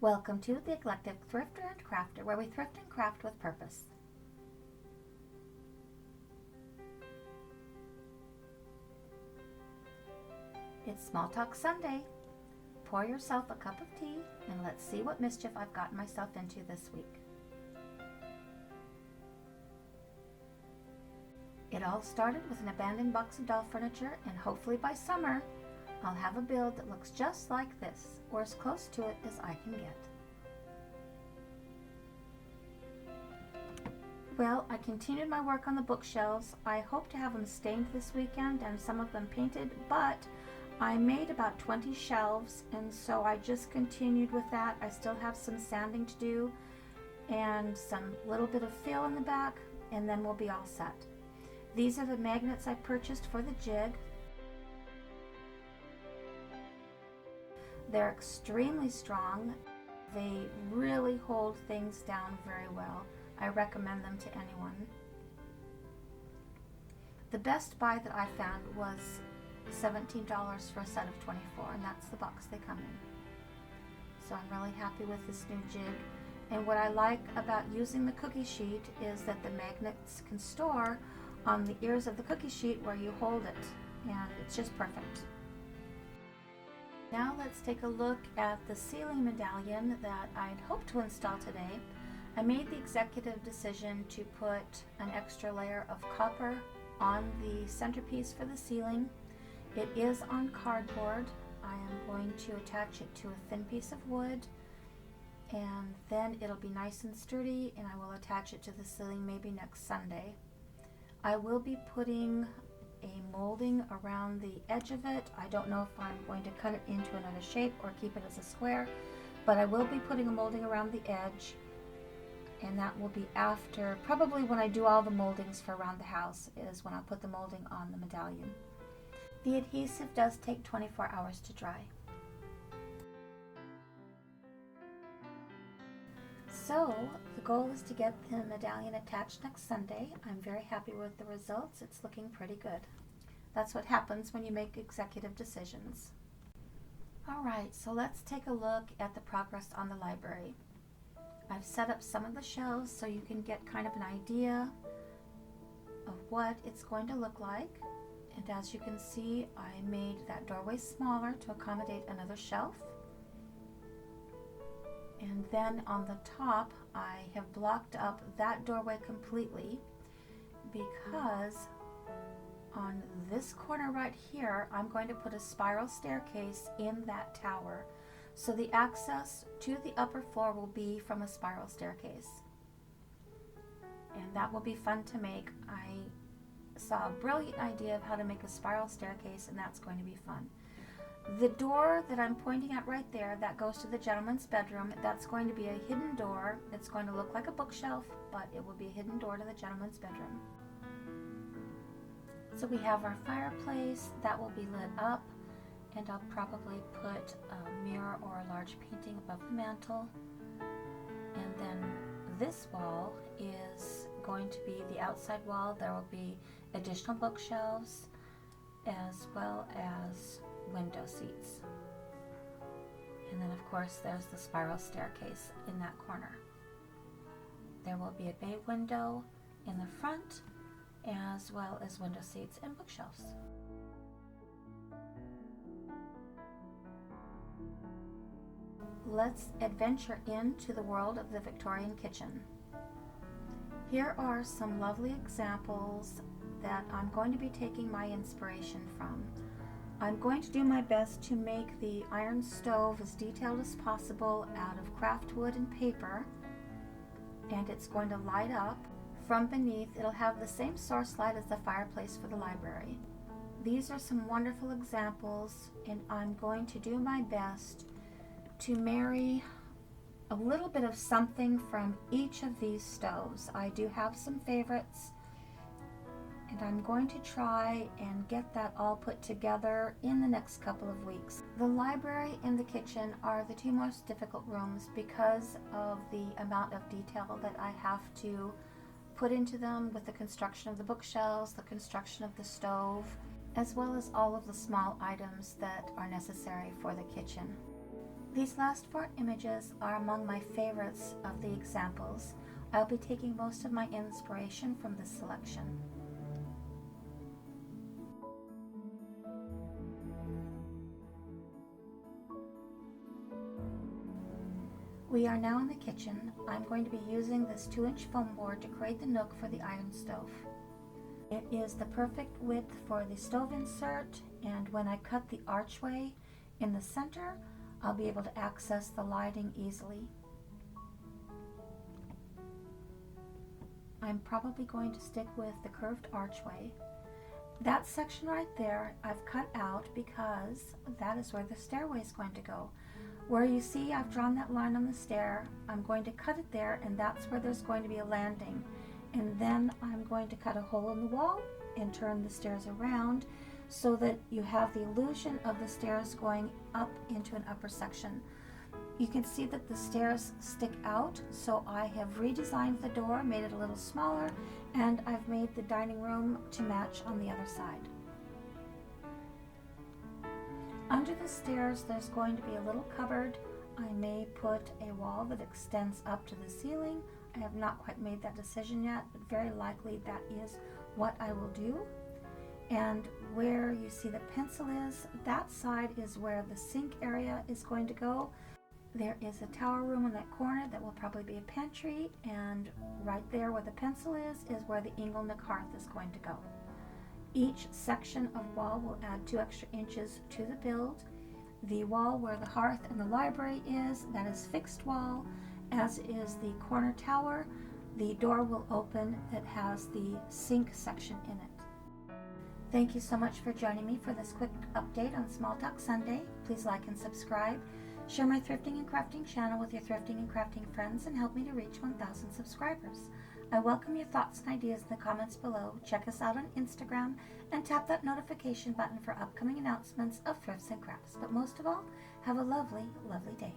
Welcome to the Eclectic Thrifter and Crafter, where we thrift and craft with purpose. It's Smalltalk Sunday. Pour yourself a cup of tea and let's see what mischief I've gotten myself into this week. It all started with an abandoned box of doll furniture, and hopefully by summer I'll have a build that looks just like this, or as close to it as I can get. Well, I continued my work on the bookshelves. I hope to have them stained this weekend and some of them painted, but I made about 20 shelves, and so I just continued with that. I still have some sanding to do and some little bit of fill in the back, and then we'll be all set. These are the magnets I purchased for the jig. They're extremely strong. They really hold things down very well. I recommend them to anyone. The best buy that I found was $17 for a set of 24, and that's the box they come in. So I'm really happy with this new jig. And what I like about using the cookie sheet is that the magnets can store on the ears of the cookie sheet where you hold it, and it's just perfect. Now let's take a look at the ceiling medallion that I'd hoped to install today. I made the executive decision to put an extra layer of copper on the centerpiece for the ceiling. It is on cardboard. I am going to attach it to a thin piece of wood, and then it'll be nice and sturdy, and I will attach it to the ceiling maybe next Sunday. I will be putting a molding around the edge of it. I don't know if I'm going to cut it into another shape or keep it as a square, but I will be putting a molding around the edge, and that will be after, probably when I do all the moldings for around the house is when I'll put the molding on the medallion. The adhesive does take 24 hours to dry. So the goal is to get the medallion attached next Sunday. I'm very happy with the results. It's looking pretty good. That's what happens when you make executive decisions. Alright, so let's take a look at the progress on the library. I've set up some of the shelves so you can get kind of an idea of what it's going to look like. And as you can see, I made that doorway smaller to accommodate another shelf. And then on the top, I have blocked up that doorway completely because on this corner right here, I'm going to put a spiral staircase in that tower. So the access to the upper floor will be from a spiral staircase. And that will be fun to make. I saw a brilliant idea of how to make a spiral staircase, and that's going to be fun. The door that I'm pointing at right there, that goes to the gentleman's bedroom, that's going to be a hidden door. It's going to look like a bookshelf, but it will be a hidden door to the gentleman's bedroom. So we have our fireplace, that will be lit up, and I'll probably put a mirror or a large painting above the mantle. And then this wall is going to be the outside wall. There will be additional bookshelves as well as window seats. And then of course there's the spiral staircase in that corner. There will be a bay window in the front as well as window seats and bookshelves. Let's adventure into the world of the Victorian kitchen. Here are some lovely examples that I'm going to be taking my inspiration from. I'm going to do my best to make the iron stove as detailed as possible out of craft wood and paper, and it's going to light up. From beneath, it'll have the same source light as the fireplace for the library. These are some wonderful examples, and I'm going to do my best to marry a little bit of something from each of these stoves. I do have some favorites, and I'm going to try and get that all put together in the next couple of weeks. The library and the kitchen are the two most difficult rooms because of the amount of detail that I have to put into them with the construction of the bookshelves, the construction of the stove, as well as all of the small items that are necessary for the kitchen. These last 4 images are among my favorites of the examples. I'll be taking most of my inspiration from this selection. We are now in the kitchen. I'm going to be using this 2-inch foam board to create the nook for the iron stove. It is the perfect width for the stove insert, and when I cut the archway in the center, I'll be able to access the lighting easily. I'm probably going to stick with the curved archway. That section right there I've cut out because that is where the stairway is going to go. Where you see I've drawn that line on the stair, I'm going to cut it there, and that's where there's going to be a landing. And then I'm going to cut a hole in the wall and turn the stairs around so that you have the illusion of the stairs going up into an upper section. You can see that the stairs stick out, so I have redesigned the door, made it a little smaller, and I've made the dining room to match on the other side. Under the stairs, there's going to be a little cupboard. I may put a wall that extends up to the ceiling. I have not quite made that decision yet, but very likely that is what I will do. And where you see the pencil is, that side is where the sink area is going to go. There is a tower room in that corner that will probably be a pantry, and right there where the pencil is where the Inglenook hearth is going to go. Each section of wall will add 2 extra inches to the build. The wall where the hearth and the library is, that is fixed wall, as is the corner tower. The door will open that has the sink section in it. Thank you so much for joining me for this quick update on Smalltalk Sunday. Please like and subscribe. Share my thrifting and crafting channel with your thrifting and crafting friends and help me to reach 1,000 subscribers. I welcome your thoughts and ideas in the comments below. Check us out on Instagram and tap that notification button for upcoming announcements of thrifts and crafts. But most of all, have a lovely, lovely day.